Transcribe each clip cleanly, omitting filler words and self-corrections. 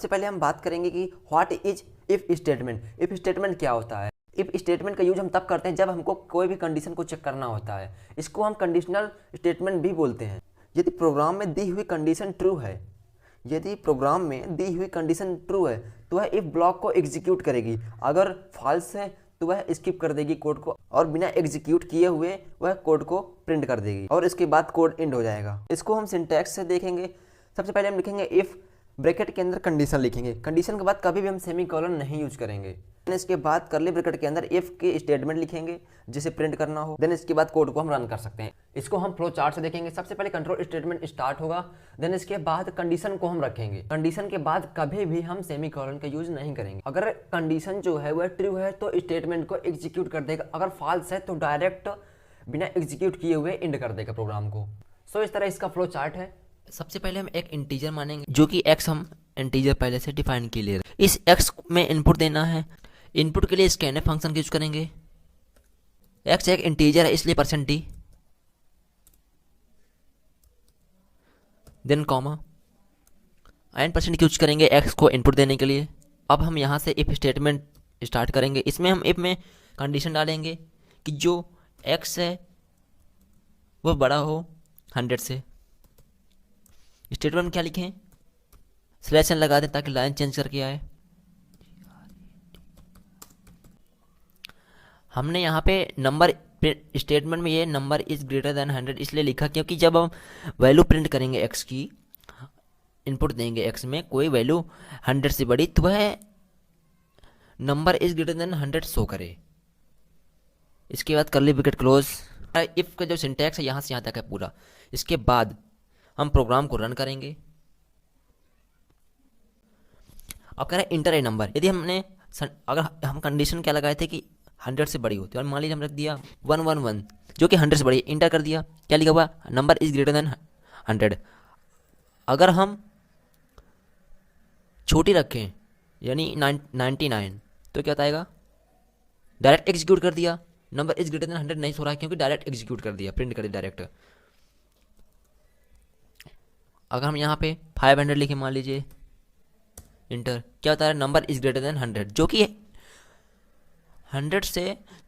सबसे पहले हम बात करेंगे कि what is if statement. If statement क्या होता है। इफ स्टेटमेंट का यूज हम तब करते हैं जब हमको कोई भी कंडीशन को चेक करना होता है। इसको हम कंडीशनल स्टेटमेंट भी बोलते हैं। यदि प्रोग्राम में दी हुई कंडीशन ट्रू है, यदि प्रोग्राम में दी हुई कंडीशन ट्रू है तो वह इफ ब्लॉक को एग्जीक्यूट करेगी। अगर फॉल्स है तो वह स्किप कर देगी कोड को और बिना एग्जीक्यूट किए हुए वह कोड को प्रिंट कर देगी और इसके बाद कोड एंड हो जाएगा। इसको हम सिंटैक्स से देखेंगे। सबसे पहले हम लिखेंगे इफ, ब्रैकेट के अंदर कंडीशन लिखेंगे। कंडीशन के बाद कभी भी हम सेमीकोलन नहीं यूज करेंगे। इसके बाद करली ब्रैकेट के अंदर इफ के स्टेटमेंट लिखेंगे जिसे प्रिंट करना हो। देन इसके बाद कोड को हम रन कर सकते हैं। इसको हम फ्लो चार्ट से देखेंगे। सबसे पहले कंट्रोल स्टेटमेंट स्टार्ट होगा, देन इसके बाद कंडीशन को हम रखेंगे। कंडीशन के बाद कभी भी हम सेमीकोलन का यूज नहीं करेंगे। अगर कंडीशन जो है वह ट्रू है तो स्टेटमेंट को एग्जीक्यूट कर देगा, अगर फॉल्स है तो डायरेक्ट बिना एग्जीक्यूट किए हुए एंड कर देगा प्रोग्राम को। सो इस तरह इसका फ्लो चार्ट है। सबसे पहले हम एक इंटीजर मानेंगे जो कि x हम इंटीजर पहले से डिफाइन किए ले रहे। इस x में इनपुट देना है। इनपुट के लिए स्कैनफ फंक्शन का यूज करेंगे। x एक इंटीजर है इसलिए %d, then comma and % use करेंगे x को इनपुट देने के लिए। अब हम यहाँ से इफ स्टेटमेंट स्टार्ट करेंगे। इसमें हम इफ में कंडीशन डालेंगे कि जो x है वो बड़ा हो 100 से। स्टेटमेंट में क्या लिखें, स्लैश एन लगा दें ताकि लाइन चेंज करके आए। हमने यहाँ पे नंबर स्टेटमेंट में ये नंबर इज ग्रेटर देन 100 इसलिए लिखा क्योंकि जब हम वैल्यू प्रिंट करेंगे x की, इनपुट देंगे x में कोई वैल्यू 100 से बड़ी तो वह number is greater than 100 show करे। इसके बाद करली ब्रैकेट क्लोज। इफ का जो सिंटैक्स है यहाँ से यहाँ तक है पूरा। इसके बाद हम प्रोग्राम को रन करेंगे। अब कह रहे हैं इंटर ए नंबर। यदि हमने अगर हम कंडीशन क्या लगाए थे कि 100 से बड़ी होती है और मान लीजिए हम रख दिया 111 जो कि 100 से बड़ी, इंटर कर दिया। क्या लिखा हुआ, नंबर इज ग्रेटर देन 100। अगर हम छोटी रखें यानी 99 तो क्या बताएगा, डायरेक्ट एग्जीक्यूट कर दिया। नंबर इज ग्रेटर देन 100 नहीं सो रहा है क्योंकि डायरेक्ट एग्जीक्यूट कर दिया, प्रिंट कर दिया डायरेक्ट। अगर हम यहाँ पे 500 लिखे मान लीजिए, इंटर, क्या बता रहा है, नंबर इज ग्रेटर देन 100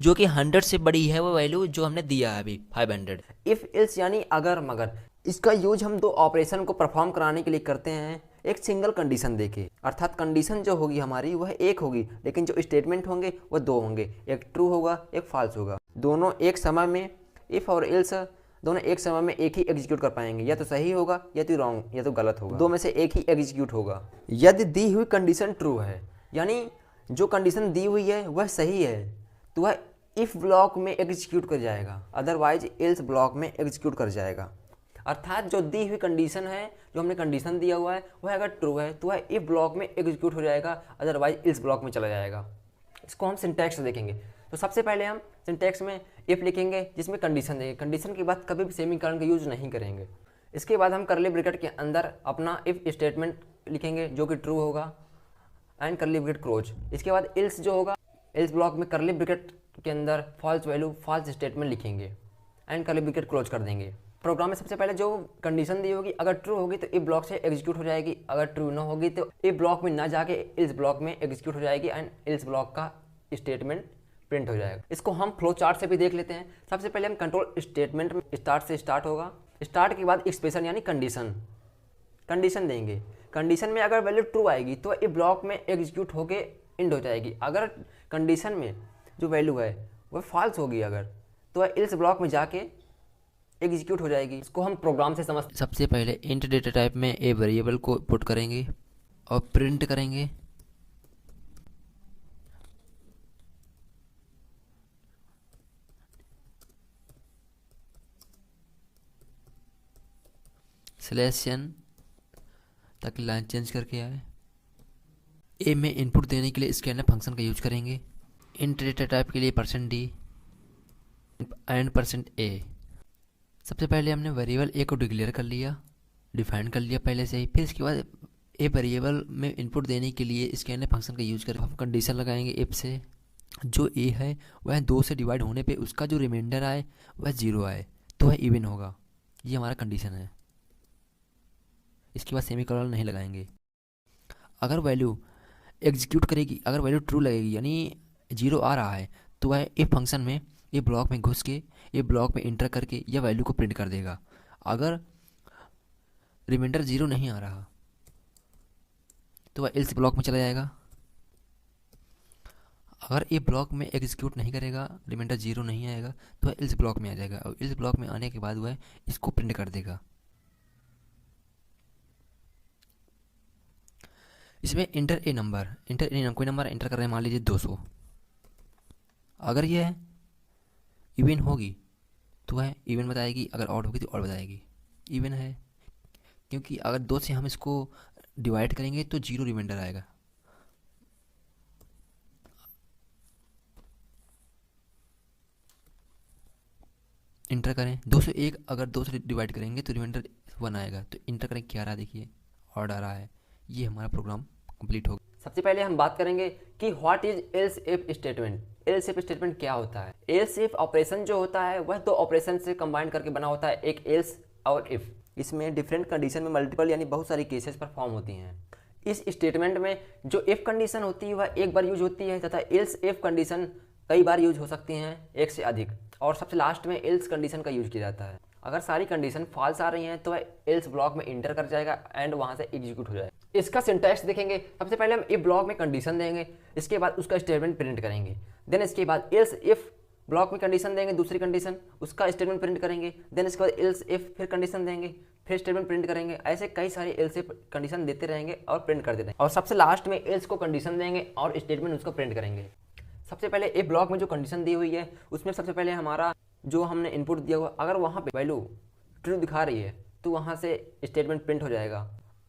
जो कि 100 से बड़ी है वो वैल्यू जो हमने दिया है अभी 500। इफ इल्स यानी अगर मगर। इसका यूज हम दो ऑपरेशन को परफॉर्म कराने के लिए करते हैं एक सिंगल कंडीशन देके। अर्थात कंडीशन जो होगी हमारी वह एक होगी लेकिन जो स्टेटमेंट होंगे वह दो होंगे, एक ट्रू होगा एक फॉल्स होगा। दोनों एक समय में, इफ और इल्स दोनों एक समय में एक ही एग्जीक्यूट कर पाएंगे, या तो सही होगा या तो रॉन्ग या तो गलत होगा, दो में से एक ही एग्जीक्यूट होगा। यदि दी हुई कंडीशन ट्रू है यानी जो कंडीशन दी हुई है वह सही है तो वह इफ ब्लॉक में एग्जीक्यूट कर जाएगा, अदरवाइज एल्स ब्लॉक में एग्जीक्यूट कर जाएगा। अर्थात जो दी हुई कंडीशन है, जो हमने कंडीशन दिया हुआ है वह अगर ट्रू है तो वह इफ ब्लॉक में एग्जीक्यूट हो जाएगा, अदरवाइज एल्स ब्लॉक में चला जाएगा। इसको हम सिंटैक्स से देखेंगे। तो सबसे पहले हम सिंटैक्स में इफ लिखेंगे जिसमें कंडीशन देंगे। कंडीशन के बाद कभी भी सेमीकोलन का यूज नहीं करेंगे। इसके बाद हम करली ब्रैकेट के अंदर अपना इफ स्टेटमेंट लिखेंगे जो कि ट्रू होगा एंड करली ब्रैकेट क्लोज। इसके बाद इल्स जो होगा, इल्स ब्लॉक में करली ब्रैकेट के अंदर फॉल्स वैल्यू फॉल्स स्टेटमेंट लिखेंगे एंड करली ब्रैकेट क्लोज कर देंगे। प्रोग्राम में सबसे पहले जो कंडीशन दी होगी अगर ट्रू होगी तो इफ ब्लॉक से एग्जीक्यूट हो जाएगी, अगर ट्रू ना होगी तो इफ ब्लॉक में ना जाके इल्स ब्लॉक में एग्जीक्यूट हो जाएगी एंड इल्स ब्लॉक का स्टेटमेंट प्रिंट हो जाएगा। इसको हम फ्लो चार्ट से भी देख लेते हैं। सबसे पहले हम कंट्रोल स्टेटमेंट में स्टार्ट से स्टार्ट होगा। स्टार्ट के बाद एक्सप्रेशन यानी कंडीशन देंगे। कंडीशन में अगर वैल्यू ट्रू आएगी तो इफ ब्लॉक में एग्जीक्यूट होके एंड हो जाएगी। अगर कंडीशन में जो वैल्यू है वह फॉल्स होगी अगर तो वह इल्स ब्लॉक में जाके एग्जीक्यूट हो जाएगी। इसको हम प्रोग्राम से समझ। सबसे पहले इंट डेटा टाइप में ए वेरिएबल को पुट करेंगे और प्रिंट करेंगे। /n ताकि लाइन चेंज करके आए। ए में इनपुट देने के लिए स्कैनफ फंक्शन का यूज करेंगे। इंट डेटा टाइप के लिए %d एंड %a। सबसे पहले हमने वेरिएबल ए को डिक्लेयर कर लिया, डिफाइन कर लिया पहले से ही। फिर इसके बाद ए वेरिएबल में इनपुट देने के लिए स्कैनफ फंक्शन का यूज कर हम कंडीशन लगाएंगे इफ से जो ए है वह 2 से डिवाइड होने पे उसका जो रिमाइंडर आए वह 0 आए तो वह इवन होगा। ये हमारा कंडीशन है। इसके बाद सेमीकोलन नहीं लगाएंगे। अगर वैल्यू एग्जीक्यूट करेगी, अगर वैल्यू ट्रू लगेगी यानी 0 आ रहा है, तो वह इफ फंक्शन में ये ब्लॉक में घुस के ये ब्लॉक में इंटर करके यह वैल्यू को प्रिंट कर देगा। अगर रिमाइंडर 0 नहीं आ रहा तो वह एल्स ब्लॉक में चला जाएगा। अगर ये ब्लॉक में एग्जीक्यूट नहीं करेगा, रिमाइंडर 0 नहीं आएगा, तो वह एल्स ब्लॉक में आ जाएगा और एल्स ब्लॉक में आने के बाद वह इसको प्रिंट कर देगा। इसमें इंटर ए नंबर, कोई नंबर इंटर कर रहे हैं, मान लीजिए 200। अगर यह इवन होगी तो वह इवन बताएगी, अगर ऑड होगी तो ऑड बताएगी। इवन है क्योंकि अगर 2 से हम इसको डिवाइड करेंगे तो 0 रिमाइंडर आएगा। इंटर करें 2 से 1, अगर 2 से डिवाइड करेंगे तो रिमाइंडर 1 आएगा। तो इंटर करें क्या आ रहा है, देखिए ऑड आ रहा है। ये हमारा प्रोग्राम कंप्लीट हो गया। सबसे पहले हम बात करेंगे कि what is else if statement. Else if statement क्या होता है। एल्स इफ ऑपरेशन जो होता है वह 2 ऑपरेशन से कंबाइन करके बना होता है, एक एल्स और इफ। इसमें डिफरेंट कंडीशन में मल्टीपल यानी बहुत सारी केसेस परफॉर्म होती हैं। इस स्टेटमेंट में जो इफ कंडीशन होती है वह एक बार यूज होती है तथा एल्स इफ कंडीशन कई बार यूज हो सकती हैं, एक से अधिक। और सबसे लास्ट में एल्स कंडीशन का यूज किया जाता है। अगर सारी कंडीशन फॉल्स आ रही हैं तो वह एल्स ब्लॉक में इंटर कर जाएगा एंड वहां से एग्जीक्यूट हो जाएगा। इसका सिंटैक्स देखेंगे। सबसे पहले हम इफ ब्लॉक में कंडीशन देंगे, इसके बाद उसका स्टेटमेंट प्रिंट करेंगे। देन इसके बाद एल्स इफ ब्लॉक में कंडीशन देंगे, दूसरी कंडीशन, उसका स्टेटमेंट प्रिंट करेंगे। देन इसके बाद एल्स इफ फिर कंडीशन देंगे, फिर स्टेटमेंट प्रिंट करेंगे। ऐसे कई सारे एल्स इफ कंडीशन देते रहेंगे और प्रिंट कर देते हैं। और सबसे लास्ट में एल्स को कंडीशन देंगे और स्टेटमेंट उसको प्रिंट करेंगे। सबसे पहले इफ ब्लॉक में जो कंडीशन दी हुई है उसमें सबसे पहले हमारा जो हमने इनपुट दिया हुआ, अगर वहाँ पे वैल्यू ट्रू दिखा रही है तो वहाँ से स्टेटमेंट प्रिंट हो जाएगा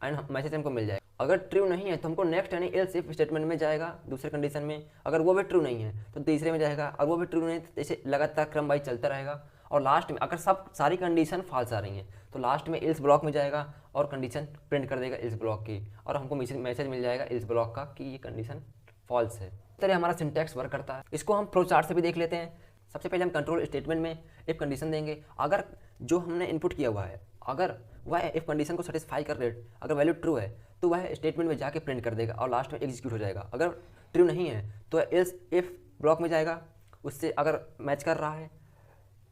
एंड मैसेज हमको मिल जाएगा। अगर ट्रू नहीं है तो हमको नेक्स्ट यानी एल्स इफ स्टेटमेंट में जाएगा दूसरे कंडीशन में। अगर वो भी ट्रू नहीं है तो तीसरे में जाएगा, और वो भी ट्रू नहीं है तो ऐसे लगातार क्रम वाइज चलता रहेगा। और लास्ट में अगर सारी कंडीशन फॉल्स आ रही हैं तो लास्ट में एल्स ब्लॉक में जाएगा और कंडीशन प्रिंट कर देगा एल्स ब्लॉक की, और हमको मैसेज मिल जाएगा एल्स ब्लॉक का कि ये कंडीशन फॉल्स है। इस तरह हमारा सिंटैक्स वर्क करता है। इसको हम फ्लो चार्ट से भी देख लेते हैं। सबसे पहले हम कंट्रोल स्टेटमेंट में इफ कंडीशन देंगे। अगर जो हमने इनपुट किया हुआ है अगर वह इफ कंडीशन को सेटिस्फाई कर रहे, अगर वैल्यू ट्रू है तो वह स्टेटमेंट में जाके प्रिंट कर देगा और लास्ट में एग्जीक्यूट हो जाएगा। अगर ट्रू नहीं है तो एल्स इफ ब्लॉक में जाएगा, उससे अगर मैच कर रहा है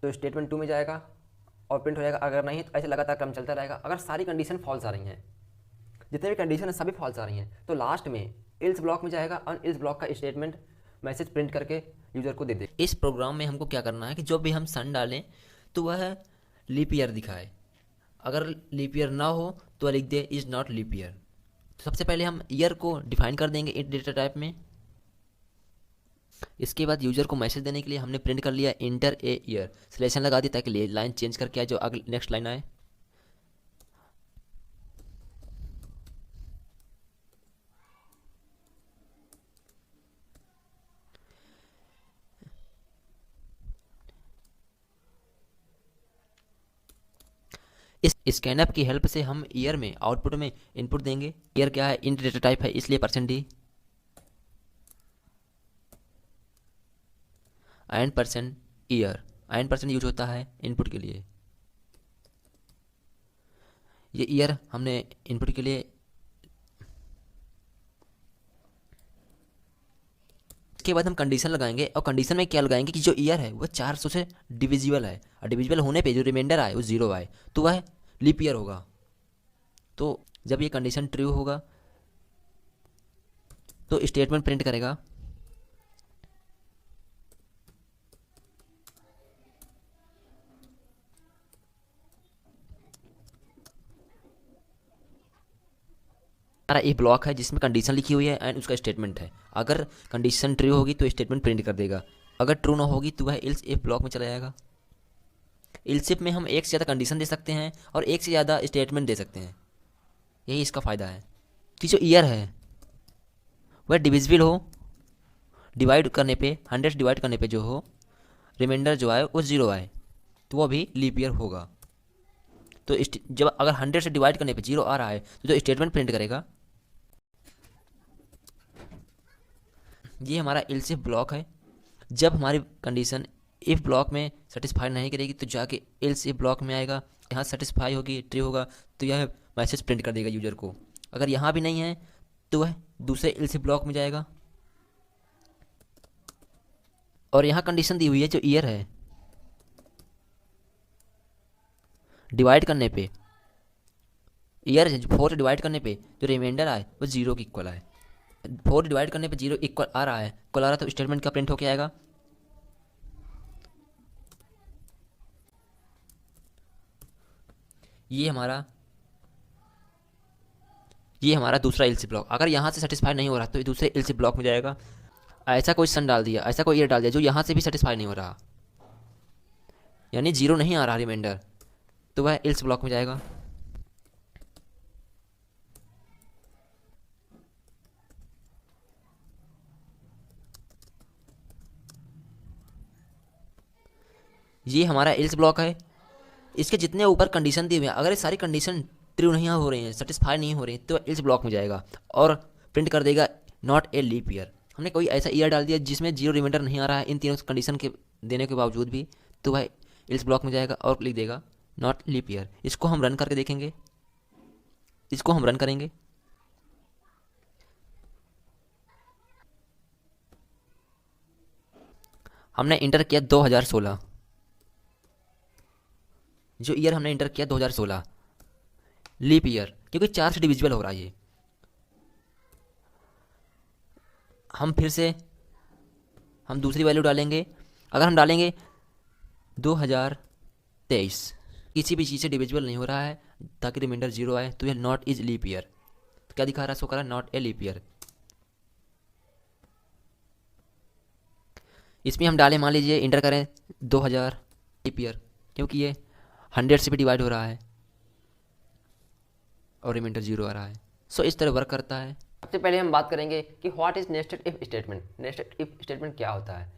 तो स्टेटमेंट 2 में जाएगा और प्रिंट हो जाएगा। अगर नहीं तो ऐसे लगातार क्रम चलता रहेगा। अगर सारी कंडीशन फॉल्स आ रही हैं, जितने भी कंडीशन है सभी फॉल्स आ रही हैं, तो लास्ट में एल्स ब्लॉक में जाएगा और एल्स ब्लॉक का स्टेटमेंट मैसेज प्रिंट करके यूजर को दे दे। इस प्रोग्राम में हमको क्या करना है कि जब भी हम सन डालें तो वह लीप ईयर दिखाए। अगर लीप ईयर ना हो तो वह लिख दे इज़ नॉट लीप ईयर। तो सबसे पहले हम ईयर को डिफाइन कर देंगे इंट डेटा टाइप में। इसके बाद यूजर को मैसेज देने के लिए हमने प्रिंट कर लिया इंटर ए ईयर, सिलेक्शन लगा दी ताकि लाइन चेंज करके आए जो अगली नेक्स्ट लाइन आए। इस स्कैनअप की हेल्प से हम ईयर में आउटपुट में इनपुट देंगे। ईयर क्या है, इंट डेटा टाइप है, इसलिए %d and %year. And % use होता है इनपुट के लिए। ये ईयर हमने इनपुट के लिए। इसके बाद हम कंडीशन लगाएंगे और कंडीशन में क्या लगाएंगे कि जो ईयर है वह 400 से डिविजिबल है और डिविजिबल होने पे जो रिमाइंडर आए वो 0 आए तो वह लीप ईयर होगा। तो जब ये कंडीशन ट्रू होगा तो स्टेटमेंट प्रिंट करेगा हमारा ये ब्लॉक है जिसमें कंडीशन लिखी हुई है एंड उसका स्टेटमेंट है। अगर कंडीशन ट्रू होगी तो स्टेटमेंट प्रिंट कर देगा, अगर ट्रू ना होगी तो वह एल्स इफ ब्लॉक में चला जाएगा। एल्स इफ में हम एक से ज़्यादा कंडीशन दे सकते हैं और एक से ज़्यादा स्टेटमेंट दे सकते हैं। यही इसका फ़ायदा है कि जो ईयर है वह डिविजिबल हो, डिवाइड करने पे 100 से डिवाइड करने पे जो हो रिमाइंडर जो आए वो 0 आए तो वो भी लीप ईयर होगा। तो जब अगर 100 से डिवाइड करने पे 0 आ रहा है तो जो स्टेटमेंट प्रिंट करेगा ये हमारा एल्स इफ ब्लॉक है। जब हमारी कंडीशन इफ ब्लॉक में सेटिस्फाई नहीं करेगी तो जाके एल्स इफ ब्लॉक में आएगा, यहाँ सेटिस्फाई होगी, ट्रू होगा तो यह मैसेज प्रिंट कर देगा यूजर को। अगर यहाँ भी नहीं है तो वह दूसरे एल्स ब्लॉक में जाएगा। और यहाँ कंडीशन दी हुई है जो ईयर है, डिवाइड करने पे ईयर से 4 से डिवाइड करने पे जो रिमाइंडर आए वो 0 के इक्वल आए। 4 डिवाइड करने पे 0 इक्वल आ रहा है, इक्वल आ रहा है, तो स्टेटमेंट का प्रिंट होके आएगा ये हमारा दूसरा एल्स ब्लॉक। अगर यहाँ से सेटिस्फाई नहीं हो रहा तो ये दूसरे एल्स ब्लॉक में जाएगा। ऐसा कोई सन डाल दिया, ऐसा कोई ईयर डाल दिया जो यहाँ से भी सेटिस्फाई नहीं हो रहा, यानी 0 नहीं आ रहा रिमाइंडर, तो वह एल्स ब्लॉक में जाएगा। ये हमारा एल्स ब्लॉक है। इसके जितने ऊपर कंडीशन दी हुई है, अगर ये सारी कंडीशन ट्रू नहीं हो रही हैं, सेटिस्फाई नहीं हो रही, तो एल्स ब्लॉक में जाएगा और प्रिंट कर देगा नॉट ए लीप ईयर। हमने कोई ऐसा ईयर डाल दिया जिसमें 0 रिमाइंडर नहीं आ रहा है इन तीनों कंडीशन के देने के बावजूद भी, तो वह एल्स ब्लॉक में जाएगा और लिख देगा नॉट लीप ईयर। इसको हम रन करके देखेंगे, इसको हम रन करेंगे। हमने इंटर किया 2016, जो ईयर हमने इंटर किया 2016 लीप ईयर, क्योंकि 4 से डिविजिबल हो रहा है ये। हम फिर से हम दूसरी वैल्यू डालेंगे। अगर हम डालेंगे 2023, किसी भी चीज़ से डिविजिबल नहीं हो रहा है ताकि रिमाइंडर 0 आए, तो यह नॉट इज लीप ईयर। तो क्या दिखा रहा है, सो कर रहा है नॉट ए लीप ईयर। इसमें हम डालें, मान लीजिए इंटर करें 2000 लीप ईयर, क्योंकि ये 100 से भी डिवाइड हो रहा है और रिमाइंडर 0 आ रहा है। सो इस तरह वर्क करता है। सबसे पहले हम बात करेंगे कि what is nested if statement. Nested if statement क्या होता है?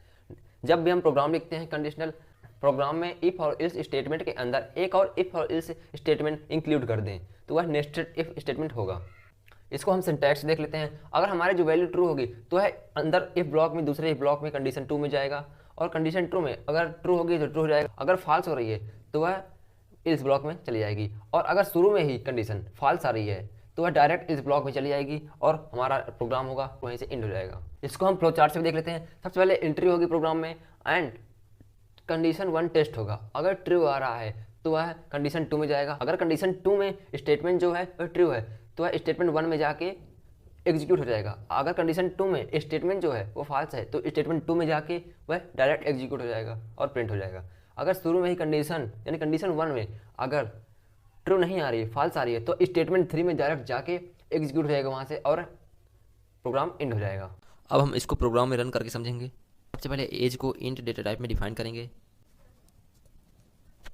जब भी हम प्रोग्राम लिखते हैं कंडीशनल प्रोग्राम में इफ और इल्स स्टेटमेंट के अंदर एक और इफ और इल्स स्टेटमेंट इंक्लूड कर दें तो वह नेस्टेड इफ स्टेटमेंट होगा। इसको हम सिंटैक्स देख लेते हैं। अगर हमारी जो वैल्यू ट्रू होगी तो वह अंदर इफ ब्लॉक में, दूसरे इफ ब्लॉक में कंडीशन 2 में जाएगा, और कंडीशन ट्रू में अगर ट्रू होगी तो ट्रू हो जाएगा, अगर फॉल्स हो रही है तो वह इल्स ब्लॉक में चली जाएगी, और अगर शुरू में ही कंडीशन फॉल्स आ रही है तो वह डायरेक्ट इस ब्लॉक में चली जाएगी और हमारा प्रोग्राम होगा वहीं से एंड हो जाएगा। इसको हम फ्लो चार्ट से भी देख लेते हैं। सबसे पहले एंट्री होगी प्रोग्राम में एंड कंडीशन 1 टेस्ट होगा। अगर ट्रू आ रहा है तो वह कंडीशन 2 में जाएगा। अगर कंडीशन 2 में स्टेटमेंट जो है वह ट्रू है तो वह स्टेटमेंट 1 में जाके एग्जीक्यूट हो जाएगा। अगर कंडीशन 2 में स्टेटमेंट जो है वो फॉल्स है तो स्टेटमेंट 2 में जाके वह डायरेक्ट एग्जीक्यूट हो जाएगा और प्रिंट हो जाएगा। अगर शुरू में ही कंडीशन यानी कंडीशन 1 में अगर ट्रू नहीं आ रही है, फॉल्स आ रही है, तो स्टेटमेंट 3 में डायरेक्ट जाके एग्जीक्यूट हो जाएगा वहाँ से और प्रोग्राम एंड हो जाएगा। अब हम इसको प्रोग्राम में रन करके समझेंगे। सबसे पहले एज को इंट डेटा टाइप में डिफाइन करेंगे।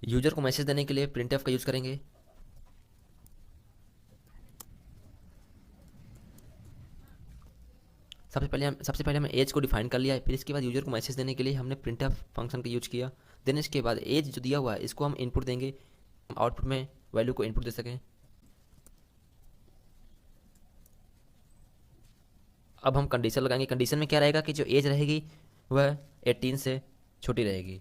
यूजर को मैसेज देने के लिए प्रिंटफ का यूज़ करेंगे। सबसे पहले हमने एज को डिफाइन कर लिया है, फिर इसके बाद यूजर को मैसेज देने के लिए हमने प्रिंटफ फंक्शन का यूज किया। देन इसके बाद एज जो दिया हुआ है इसको हम इनपुट देंगे, आउटपुट में वैल्यू को इनपुट दे सकें। अब हम कंडीशन लगाएंगे। कंडीशन में क्या रहेगा कि जो एज रहेगी वह 18 से छोटी रहेगी।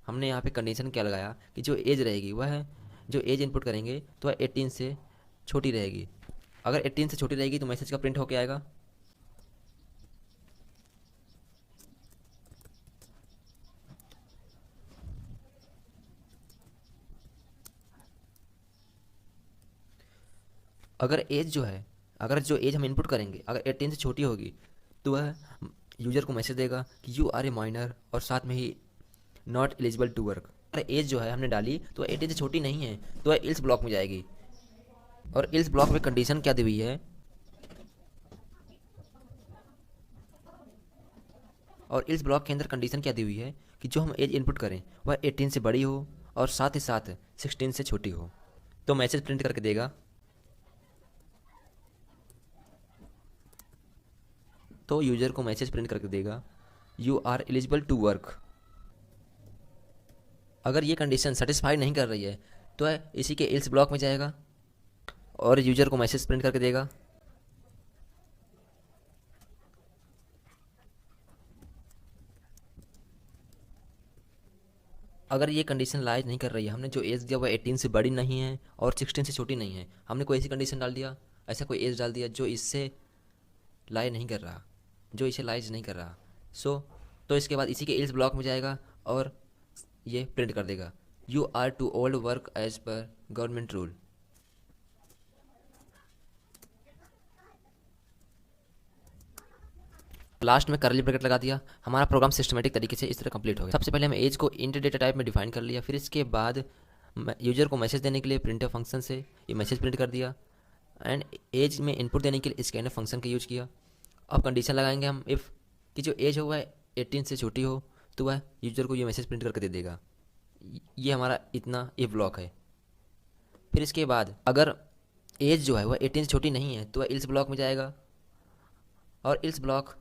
हमने यहाँ पे कंडीशन क्या लगाया कि जो एज रहेगी वह जो एज इनपुट करेंगे तो वह 18 से छोटी रहेगी। अगर 18 से छोटी रहेगी तो मैसेज का प्रिंट होके आएगा। अगर एज जो है, अगर जो एज हम इनपुट करेंगे अगर 18 से छोटी होगी तो वह यूजर को मैसेज देगा कि यू आर ए माइनर और साथ में ही नॉट एलिजिबल टू वर्क। अगर एज जो है हमने डाली तो 18 से छोटी नहीं है तो वह इल्स ब्लॉक में जाएगी। और इल्स ब्लॉक में कंडीशन क्या दी हुई है, और इल्स ब्लॉक के अंदर कंडीशन क्या दी हुई है कि जो हम एज इनपुट करें वह 18 से बड़ी हो और साथ ही साथ 16 से छोटी हो। तो मैसेज प्रिंट करके देगा, तो यूजर को मैसेज प्रिंट करके देगा you are eligible to work. अगर ये कंडीशन सेटिस्फाई नहीं कर रही है तो इसी के इल्स ब्लॉक में जाएगा और यूजर को मैसेज प्रिंट करके देगा। अगर ये कंडीशन लाइज नहीं कर रही है, हमने जो एज दिया वह 18 से बड़ी नहीं है और 16 से छोटी नहीं है, हमने कोई ऐसी कंडीशन डाल दिया ऐसा कोई एज डाल दिया जो इससे लाई नहीं कर रहा, जो इसे लाइज नहीं कर रहा। तो इसके बाद इसी के एल्स ब्लॉक में जाएगा और ये प्रिंट कर देगा you are too old work age per government rule. Last में करली ब्रैकेट लगा दिया। हमारा प्रोग्राम सिस्टमेटिक तरीके से इस तरह कंप्लीट हो गया। सबसे पहले हम एज को इंट डेटा टाइप में डिफाइन कर लिया, फिर इसके बाद यूजर को मैसेज देने के लिए प्रिंटफ फंक्शन से ये मैसेज प्रिंट कर दिया, एंड एज में इनपुट देने के लिए स्कैनफ फंक्शन का यूज किया। अब कंडीशन लगाएंगे हम, इफ़ कि जो एज हो वह 18 से छोटी हो तो वह यूजर को ये मैसेज प्रिंट करके दे देगा। ये हमारा इतना इफ ब्लॉक है। फिर इसके बाद अगर एज जो है वह 18 से छोटी नहीं है तो वह इल्स ब्लॉक में जाएगा, और इल्स ब्लॉक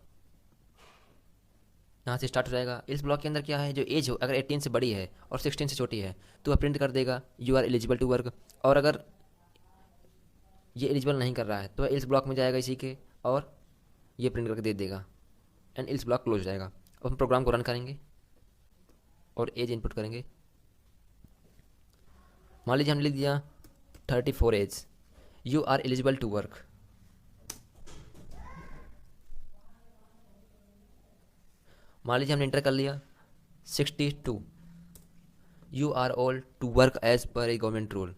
यहाँ से स्टार्ट हो जाएगा। इस ब्लॉक के अंदर क्या है, जो एज हो अगर 18 से बड़ी है और 16 से छोटी है तो वह प्रिंट कर देगा you are eligible to work, और अगर ये एलिजिबल नहीं कर रहा है तो वह इस ब्लॉक में जाएगा इसी के और ये प्रिंट करके दे देगा, एंड इस ब्लॉक क्लोज जाएगा। अब हम प्रोग्राम को रन करेंगे और एज इनपुट करेंगे। मान लीजिए हमने लिख दिया 34 age, you are eligible to work. मान लीजिए हमने इंटर कर लिया 62, you are old to work age per a government rule.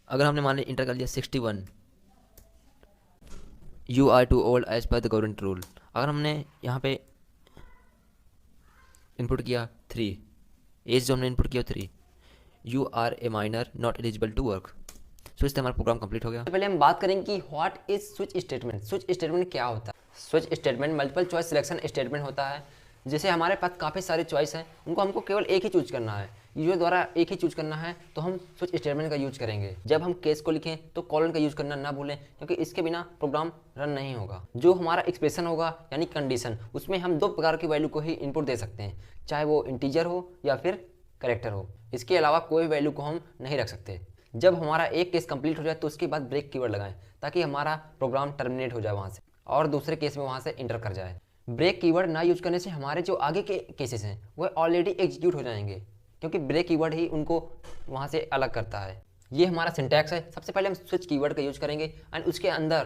अगर हमने मान लिया इंटर कर लिया 61, you are too old age per the government rule. अगर हमने यहाँ पे इनपुट किया 3, एज जो हमने इनपुट किया 3, you are a minor not eligible to work. So इससे हमारा प्रोग्राम कंप्लीट हो गया। तो पहले हम बात करेंगे कि what is switch statement. Switch statement क्या होता है? Switch statement multiple choice selection statement होता है। जैसे हमारे पास काफ़ी सारे चॉइस हैं, उनको हमको केवल एक ही चूज करना है, यूजर द्वारा एक ही चूज करना है, तो हम स्विच स्टेटमेंट का यूज करेंगे। जब हम केस को लिखें तो कॉलन का यूज करना ना भूलें, क्योंकि इसके बिना प्रोग्राम रन नहीं होगा। जो हमारा एक्सप्रेशन होगा यानी कंडीशन, उसमें हम 2 प्रकार की वैल्यू को ही इनपुट दे सकते हैं, चाहे वो इंटीजर हो या फिर कैरेक्टर हो। इसके अलावा कोई वैल्यू को हम नहीं रख सकते। जब हमारा एक केस कंप्लीट हो जाए तो उसके बाद ब्रेक कीवर्ड लगाएं, ताकि हमारा प्रोग्राम टर्मिनेट हो जाए वहाँ से और दूसरे केस में वहाँ से इंटर कर जाए। ब्रेक कीवर्ड ना यूज करने से हमारे जो आगे के केसेस हैं वह ऑलरेडी एग्जीक्यूट हो जाएंगे, क्योंकि ब्रेक कीवर्ड ही उनको वहाँ से अलग करता है। ये हमारा सिंटैक्स है। सबसे पहले हम स्विच कीवर्ड का यूज करेंगे एंड उसके अंदर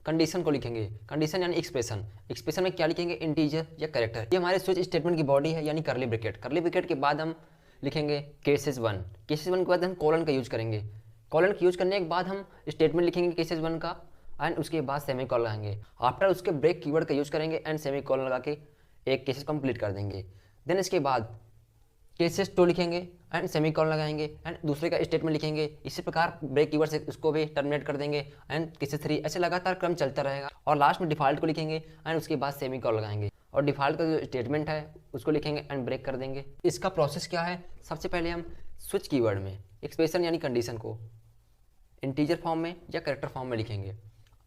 कंडीशन को लिखेंगे। कंडीशन यानी एक्सप्रेशन। एक्सप्रेशन में क्या लिखेंगे, इंटीजर या कैरेक्टर। ये हमारे स्विच स्टेटमेंट की बॉडी है, यानी करली ब्रैकेट। करली ब्रैकेट के बाद हम लिखेंगे केसेस 1। केसेस 1 के बाद हम कॉलन का यूज करेंगे। कॉलन का यूज करने के बाद हम स्टेटमेंट लिखेंगे केसेस 1 का, एंड उसके बाद सेमी कॉलन लगाएंगे। आफ्टर उसके ब्रेक कीवर्ड का यूज करेंगे एंड सेमी कॉलन लगा के एक केसेस कंप्लीट कर देंगे। देन इसके बाद केसेस 2 लिखेंगे एंड सेमी कॉलन लगाएंगे एंड दूसरे का स्टेटमेंट लिखेंगे। इसी प्रकार ब्रेक कीवर्ड से उसको भी टर्मिनेट कर देंगे एंड केसेस 3। ऐसे लगातार क्रम चलता रहेगा और लास्ट में डिफॉल्ट को लिखेंगे एंड उसके बाद सेमी कॉलन लगाएंगे और डिफॉल्ट का जो स्टेटमेंट है उसको लिखेंगे एंड ब्रेक कर देंगे। इसका प्रोसेस क्या है, सबसे पहले हम स्विच कीवर्ड में एक्सप्रेशन यानी कंडीशन को इंटीजर फॉर्म में या कैरेक्टर फॉर्म में लिखेंगे।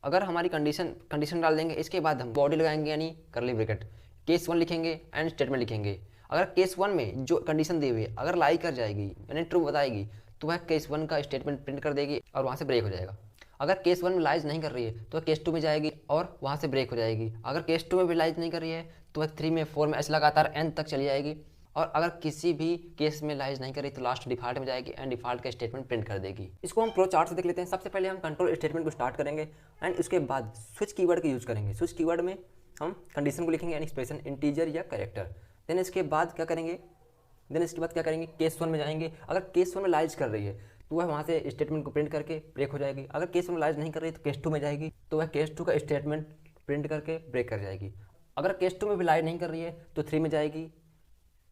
अगर हमारी कंडीशन डाल देंगे, इसके बाद हम बॉडी लगाएंगे यानी करली ब्रैकेट, केस 1 लिखेंगे एंड स्टेटमेंट लिखेंगे। अगर केस 1 में जो कंडीशन दी हुई है अगर लाई कर जाएगी यानी ट्रू बताएगी तो वह केस 1 का स्टेटमेंट प्रिंट कर देगी और वहाँ से ब्रेक हो जाएगा। अगर केस 1 में लाइज नहीं कर रही है तो वह केस 2 में जाएगी और वहाँ से ब्रेक हो जाएगी। अगर केस 2 में भी लाइज नहीं कर रही है तो वह 3 में 4 में ऐसे लगातार एंड तक चली जाएगी। और अगर किसी भी केस में लाइज नहीं करी तो लास्ट डिफॉल्ट में जाएगी एंड डिफॉल्ट का स्टेटमेंट प्रिंट कर देगी। इसको हम प्रो चार्ट से देख लेते हैं। सबसे पहले हम कंट्रोल स्टेटमेंट को स्टार्ट करेंगे एंड उसके बाद स्विच कीवर्ड का यूज करेंगे। स्विच कीवर्ड में हम कंडीशन को लिखेंगे यानी एक्सप्रेशन, इंटीजर या कैरेक्टर। देन इसके बाद क्या करेंगे, केस 1 में जाएंगे। अगर केस 1 में लाइज कर रही है तो वह वहाँ से स्टेटमेंट को प्रिंट करके ब्रेक हो जाएगी। अगर केस 1 में लाइज नहीं कर रही है तो केस 2 में जाएगी तो वह केस 2 का स्टेटमेंट प्रिंट करके ब्रेक कर जाएगी। अगर केस 2 में भी लाइज नहीं कर रही है तो 3 में जाएगी।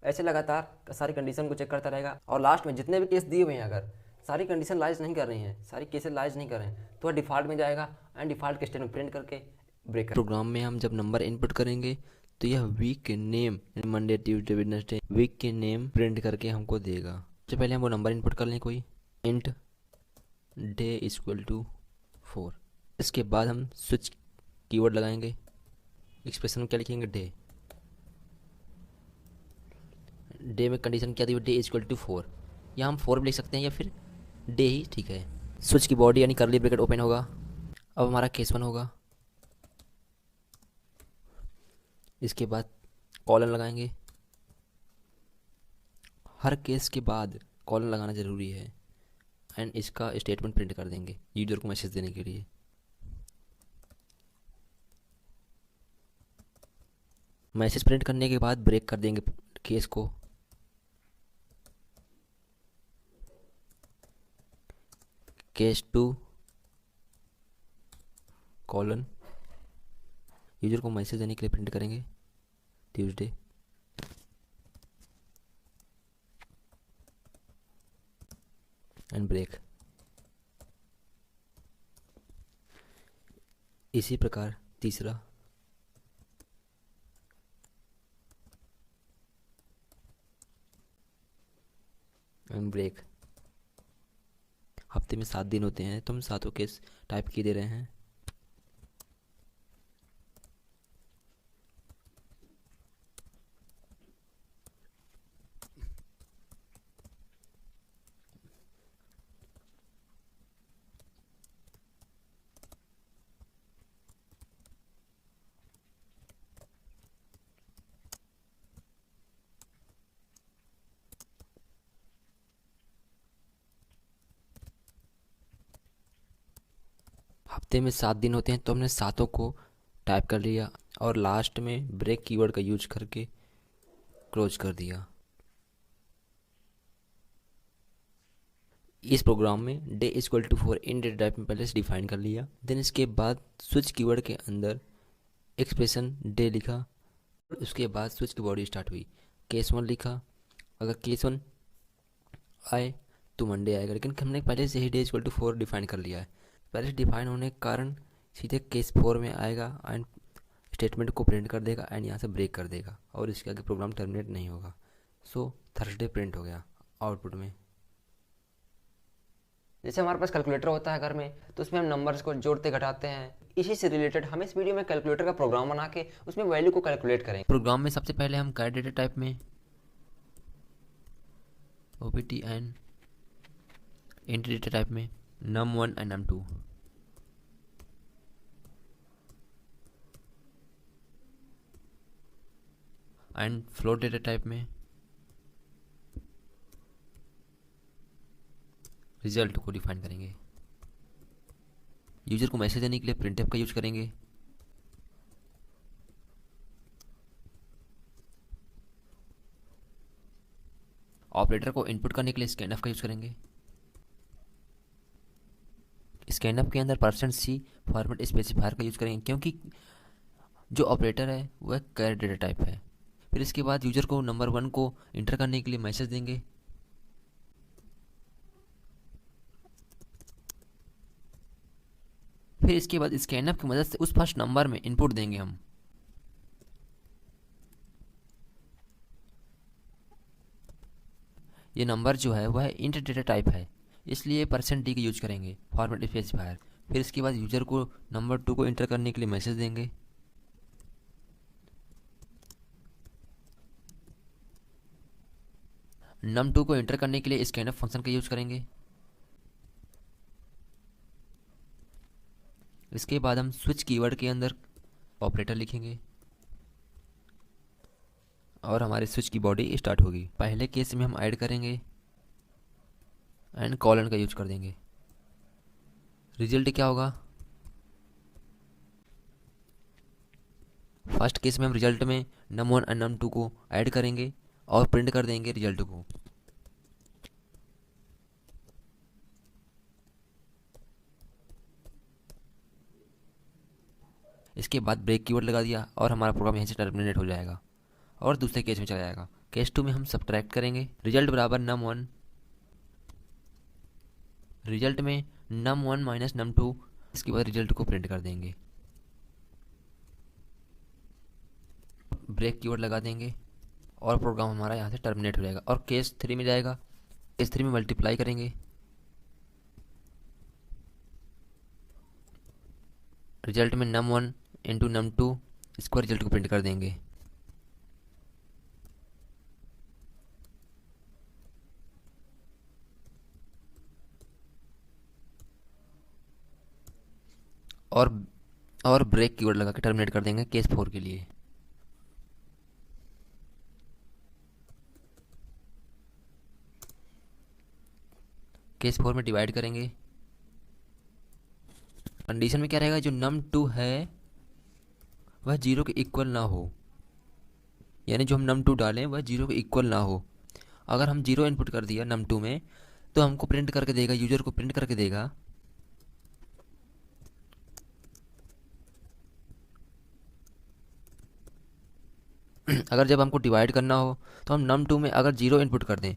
ऐसे लगातार सारी कंडीशन को चेक करता रहेगा और लास्ट में जितने भी केस दिए हुए हैं अगर सारी कंडीशन लाइज नहीं कर रही हैं, सारी केसेस लाइज नहीं कर रहे हैं तो वह डिफॉल्ट में जाएगा एंड डिफॉल्ट के स्टेटमेंट प्रिंट करके ब्रेक कर। प्रोग्राम में हम जब नंबर इनपुट करेंगे तो यह वीक के name Monday Tuesday Wednesday week के नेम प्रिंट करके हमको देगा। सबसे पहले हम वो नंबर इनपुट कर लें कोई, इंट डे इक्वल टू 4। इसके बाद हम स्विच कीवर्ड लगाएंगे। एक्सप्रेशन में क्या लिखेंगे, डे में कंडीशन क्या दी हुई, डे इक्वल टू 4। या हम 4 भी लिख सकते हैं या फिर डे ही ठीक है। स्विच की बॉडी यानी करली ब्रैकेट ओपन होगा। अब हमारा केस 1 होगा। इसके बाद कॉलन लगाएंगे हर केस के बाद कॉलन लगाना ज़रूरी है एंड इसका स्टेटमेंट प्रिंट कर देंगे यूजर को मैसेज देने के लिए। मैसेज प्रिंट करने के बाद ब्रेक कर देंगे केस को। केस 2 कॉलन यूजर को मैसेज देने के लिए प्रिंट करेंगे ट्यूसडे। And break. इसी प्रकार तीसरा एंड ब्रेक। हफ्ते में 7 दिन होते हैं तो हम सातों केस टाइप किए दे रहे हैं। हफ्ते में 7 दिन होते हैं तो हमने सातों को टाइप कर लिया और लास्ट में ब्रेक कीवर्ड का यूज करके क्लोज कर दिया। इस प्रोग्राम में day equal to 4 in data type में पहले से डिफाइन कर लिया। देन इसके बाद स्विच कीवर्ड के अंदर एक्सप्रेशन डे लिखा। उसके बाद स्विच की बॉडी स्टार्ट हुई। केस 1 लिखा, अगर केस 1 आए तो मंडे आएगा, लेकिन हमने पहले से ही डे इक्वल टू 4 डिफाइन कर लिया है। पहले से डिफाइन होने के कारण सीधे केस 4 में आएगा एंड स्टेटमेंट को प्रिंट कर देगा एंड यहाँ से ब्रेक कर देगा और इसके आगे प्रोग्राम टर्मिनेट नहीं होगा। सो थर्सडे प्रिंट हो गया आउटपुट में। जैसे हमारे पास कैलकुलेटर होता है घर में, तो उसमें हम नंबर्स को जोड़ते घटाते हैं। इसी से रिलेटेड हम इस वीडियो में कैलकुलेटर का प्रोग्राम बना के उसमें वैल्यू को कैलकुलेट करेंगे। प्रोग्राम में सबसे पहले हम कैर डेटा टाइप में opt and int data type में num1 and num2 and float data type में रिजल्ट को डिफाइन करेंगे। यूजर को मैसेज देने के लिए printf का यूज करेंगे। ऑपरेटर को इनपुट करने के लिए scanf का यूज करेंगे। स्कैनअप के अंदर %c फॉर्मेट स्पेसिफायर का यूज करेंगे क्योंकि जो ऑपरेटर है वह कैर डेटा टाइप है। फिर इसके बाद यूजर को नंबर 1 को इंटर करने के लिए मैसेज देंगे। फिर इसके बाद स्कैनअप की मदद से उस फर्स्ट नंबर में इनपुट देंगे हम। ये नंबर जो है वह इंट डेटा टाइप है, इसलिए %d का यूज करेंगे फॉर्मेट स्पेसिफायर। फिर इसके बाद यूजर को नंबर 2 को इंटर करने के लिए मैसेज देंगे। num2 को इंटर करने के लिए स्कैनअप फंक्शन का यूज करेंगे। इसके बाद हम स्विच कीवर्ड के अंदर ऑपरेटर लिखेंगे और हमारे स्विच की बॉडी स्टार्ट होगी। पहले केस में हम ऐड करेंगे एंड कॉलन का यूज कर देंगे। रिजल्ट क्या होगा? फर्स्ट केस में हम रिजल्ट में num1 एंड num2 को ऐड करेंगे और प्रिंट कर देंगे रिजल्ट को। इसके बाद ब्रेक कीवर्ड लगा दिया और हमारा प्रोग्राम यहीं से टर्मिनेट हो जाएगा और दूसरे केस में चला जाएगा। केस 2 में हम सब्ट्रैक्ट करेंगे। रिजल्ट बराबर num1, रिजल्ट में num1 माइनस num2, इसके बाद रिजल्ट को प्रिंट कर देंगे। ब्रेक कीवर्ड लगा देंगे और प्रोग्राम हमारा यहाँ से टर्मिनेट हो जाएगा और केस 3 में जाएगा। केस 3 में मल्टीप्लाई करेंगे। रिजल्ट में num1 इंटू num2, इसको रिजल्ट को प्रिंट कर देंगे। और ब्रेक कीवर्ड लगा के टर्मिनेट कर देंगे केस 4 के लिए। केस 4 में डिवाइड करेंगे। कंडीशन में क्या रहेगा, जो num2 है वह 0 के इक्वल ना हो, यानी जो हम num2 डालें वह 0 के इक्वल ना हो। अगर हम 0 इनपुट कर दिया num2 में तो हमको प्रिंट करके देगा, यूजर को प्रिंट करके देगा अगर जब हमको डिवाइड करना हो तो हम num2 में अगर 0 इनपुट कर दें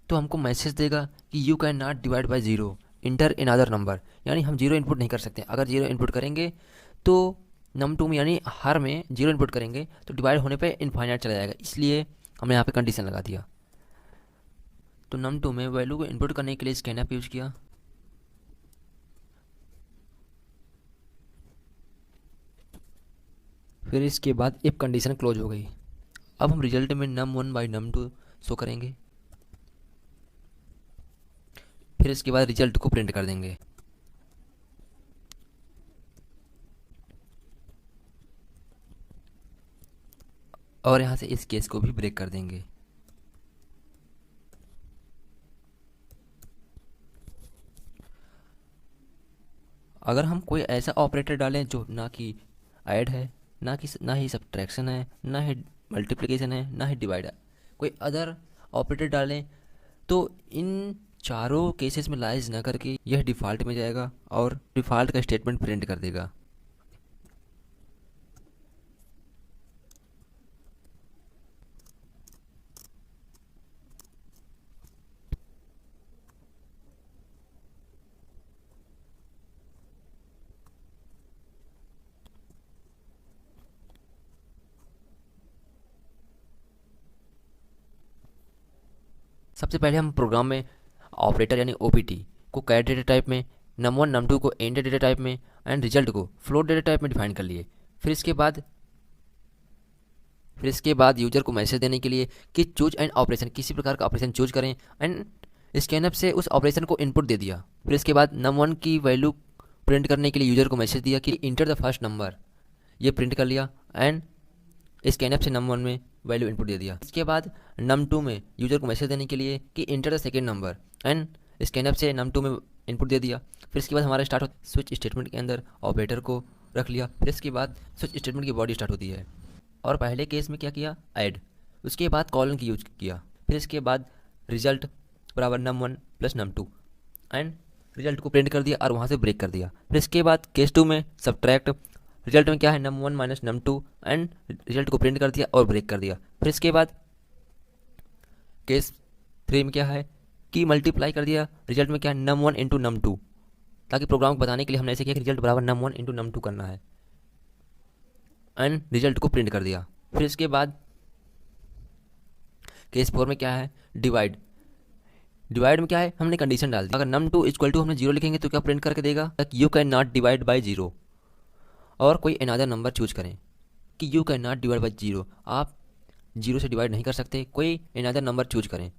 तो हमको मैसेज देगा कि you can not divide by 0, inter in other number, यानी हम 0 इनपुट नहीं कर सकते। अगर 0 इनपुट करेंगे तो num2 में यानी हर में 0 इनपुट करेंगे तो डिवाइड होने पे इनफाइनाइट चला जाएगा, इसलिए हमने यहाँ पे कंडीशन लगा दिया। तो num2 में वैल्यू को इनपुट करने के लिए स्कैनअप यूज किया। फिर इसके बाद इफ कंडीशन क्लोज हो गई। अब हम रिजल्ट में num1 बाई num2 शो करेंगे। फिर इसके बाद रिजल्ट को प्रिंट कर देंगे। और यहाँ से इस केस को भी ब्रेक कर देंगे। अगर हम कोई ऐसा ऑपरेटर डालें जो ना कि ऐड है, ना ही सब्ट्रैक्शन है, ना ही मल्टीप्लिकेशन है, ना ही डिवाइड है, कोई अदर ऑपरेटर डालें तो इन चारों केसेस में लाइज ना करके यह डिफ़ॉल्ट में जाएगा और डिफ़ॉल्ट का स्टेटमेंट प्रिंट कर देगा। सबसे पहले हम प्रोग्राम में ऑपरेटर यानी ओपीटी को कैर डेटा टाइप में, num1 num2 को इंट डेटा टाइप में एंड रिजल्ट को फ्लोट डेटा टाइप में डिफाइन कर लिए। फिर इसके बाद यूजर को मैसेज देने के लिए कि चूज एंड ऑपरेशन, किसी प्रकार का ऑपरेशन चूज करें एंड स्कैनअप से उस ऑपरेशन को इनपुट दे दिया। फिर इसके बाद num1 की वैल्यू प्रिंट करने के लिए यूजर को मैसेज दिया कि इंटर द फर्स्ट नंबर, ये प्रिंट कर लिया एंड स्कैनअप से num1 में वैल्यू इनपुट दे दिया। इसके बाद num2 में यूजर को मैसेज देने के लिए कि inter the second number and scanf से num2 में इनपुट दे दिया। फिर इसके बाद हमारा स्टार्ट स्विच स्टेटमेंट के अंदर ऑपरेटर को रख लिया। फिर इसके बाद स्विच स्टेटमेंट की बॉडी स्टार्ट होती है और पहले केस में क्या किया, ऐड, उसके बाद कॉलन की यूज किया। फिर इसके बाद रिजल्ट बराबर num1 plus num2 and result को प्रिंट कर दिया और वहाँ से ब्रेक कर दिया। फिर इसके बाद केस 2 में सब्ट्रैक्ट, रिजल्ट में क्या है num1 minus num2 and result को प्रिंट कर दिया और ब्रेक कर दिया। फिर इसके बाद केस 3 में क्या है कि मल्टीप्लाई कर दिया, रिजल्ट में क्या है num1 इंटू num2, ताकि प्रोग्राम को बताने के लिए हमने ऐसे किया कि रिजल्ट बराबर num1 इंटू num2 करना है एंड रिजल्ट को प्रिंट कर दिया। फिर इसके बाद केस 4 में क्या है, डिवाइड में क्या है, हमने कंडीशन डाल दी। अगर num2 इक्वल टू हमने 0 लिखेंगे तो क्या प्रिंट करके देगा, you can not divide by 0, और कोई अनदर नंबर चूज करें कि you can not divide by 0, आप 0 से डिवाइड नहीं कर सकते, कोई अनदर नंबर चूज करें।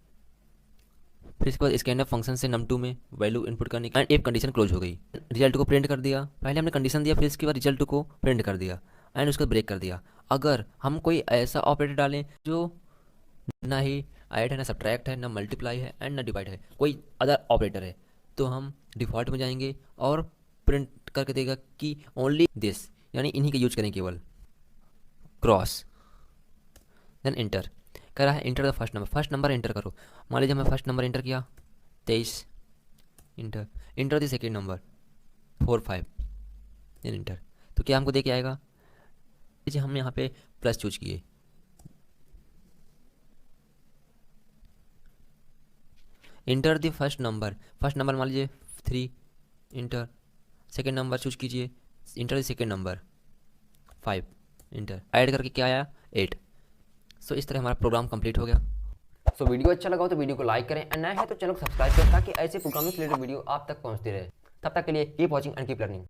फिर इसके बाद स्कैनअप फंक्शन से num2 में वैल्यू इनपुट करने की एंड इफ कंडीशन क्लोज हो गई। रिजल्ट को प्रिंट कर दिया, पहले हमने कंडीशन दिया, फिर इसके बाद रिजल्ट को प्रिंट कर दिया एंड उसका ब्रेक कर दिया। अगर हम कोई ऐसा ऑपरेटर डालें जो ना ही ऐड है, ना सब्ट्रैक्ट है, ना मल्टीप्लाई है एंड ना डिवाइड है, कोई अदर ऑपरेटर है, तो हम डिफ़ॉल्ट में जाएंगे और प्रिंट करके देगा कि ओनली दिस, यानी इन्हीं का यूज करें केवल। क्रॉस देन इंटर कह रहा है, enter the first number enter करो। मान लीजिए मैं फर्स्ट नंबर इंटर किया 23, enter the second number 4 5 then enter, तो क्या हमको दे के आएगा, लीजिए हमने यहाँ पे प्लस चूज किए, इंटर द फर्स्ट नंबर मान लीजिए 3, इंटर सेकेंड नंबर चूज कीजिए, inter the second number 5, inter, add करके क्या आया 8। सो इस तरह हमारा प्रोग्राम कंप्लीट हो गया। सो वीडियो अच्छा लगा हो तो वीडियो को लाइक करें, और नया है तो चैनल को सब्सक्राइब करें ताकि ऐसे प्रोग्रामिंग से रिलेटेड वीडियो आप तक पहुंचती रहे। तब तक के लिए keep watching and keep learning.